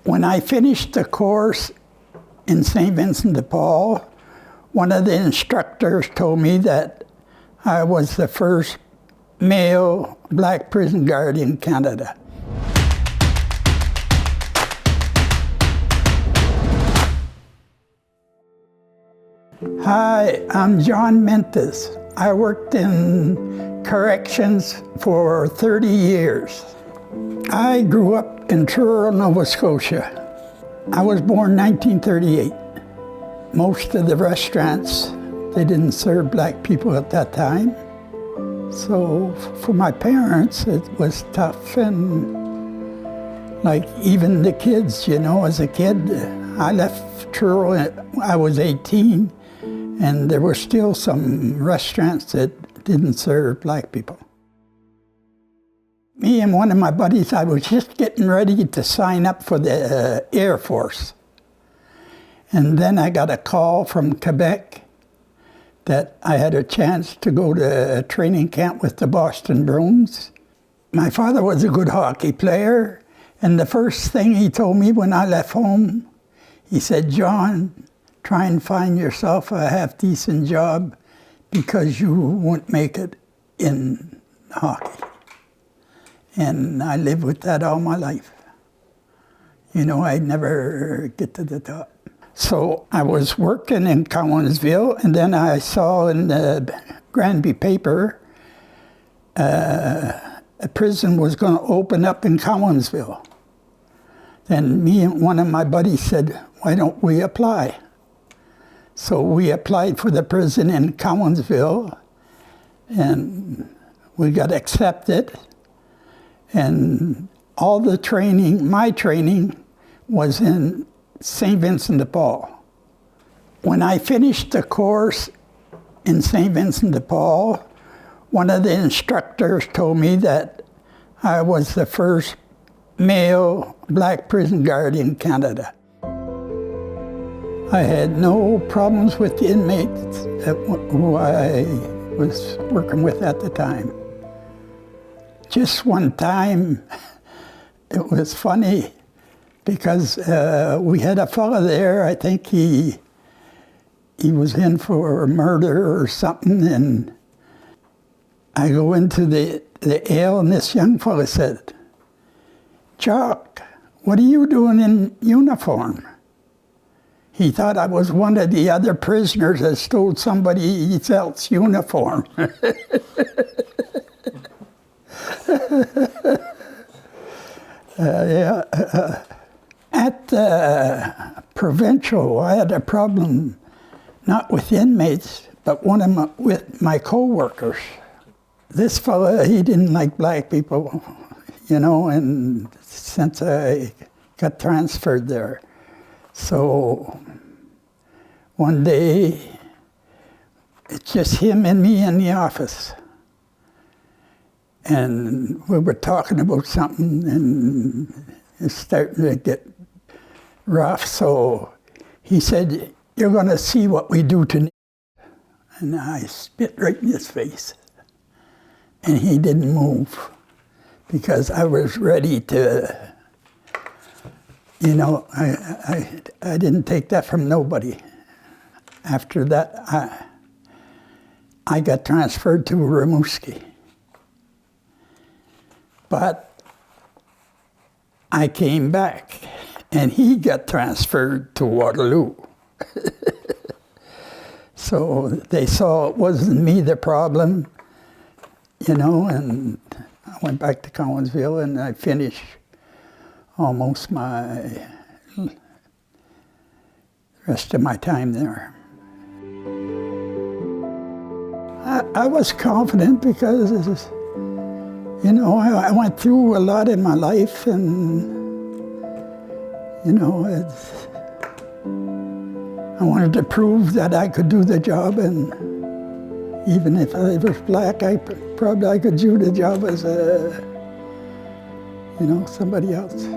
When I finished the course in St. Vincent de Paul, one of the instructors told me that I was the first male black prison guard in Canada. Hi, I'm John Mentis. I worked in corrections for 30 years. I grew up in Truro, Nova Scotia. I was born 1938. Most of the restaurants, they didn't serve black people at that time. So for my parents, it was tough, and like even the kids, you know, as a kid, I left Truro, I was 18, and there were still some restaurants that didn't serve black people. Me and one of my buddies, I was just getting ready to sign up for the Air Force. And then I got a call from Quebec that I had a chance to go to a training camp with the Boston Bruins. My father was a good hockey player, and the first thing he told me when I left home, he said, "John, try and find yourself a half-decent job because you won't make it in hockey." And I lived with that all my life. You know, I'd never get to the top. So I was working in Cowansville, and then I saw in the Granby paper a prison was going to open up in Cowansville. Then me and one of my buddies said, "Why don't we apply?" So we applied for the prison in Cowansville, and we got accepted. And all the training, my training, was in St. Vincent de Paul. When I finished the course in St. Vincent de Paul, one of the instructors told me that I was the first male black prison guard in Canada. I had no problems with the inmates who I was working with at the time. Just one time, it was funny because we had a fella there, I think he was in for murder or something, and I go into the ale, and this young fella said, "Jock, what are you doing in uniform?" He thought I was one of the other prisoners that stole somebody else's uniform. At the provincial, I had a problem, not with inmates, but with my co-workers. This fella, he didn't like black people, you know, and since I got transferred there. So one day, it's just him and me in the office. And we were talking about something, and it's starting to get rough. So he said, "You're going to see what we do to." And I spit right in his face. And he didn't move because I was ready to, you know, I didn't take that from nobody. After that, I got transferred to Rimouski. But I came back, and he got transferred to Waterloo. So they saw it wasn't me the problem, you know, and I went back to Cowansville, and I finished almost my rest of my time there. I was confident because, you know, I went through a lot in my life, and, you know, I wanted to prove that I could do the job, and even if I was black, I could do the job as you know, somebody else.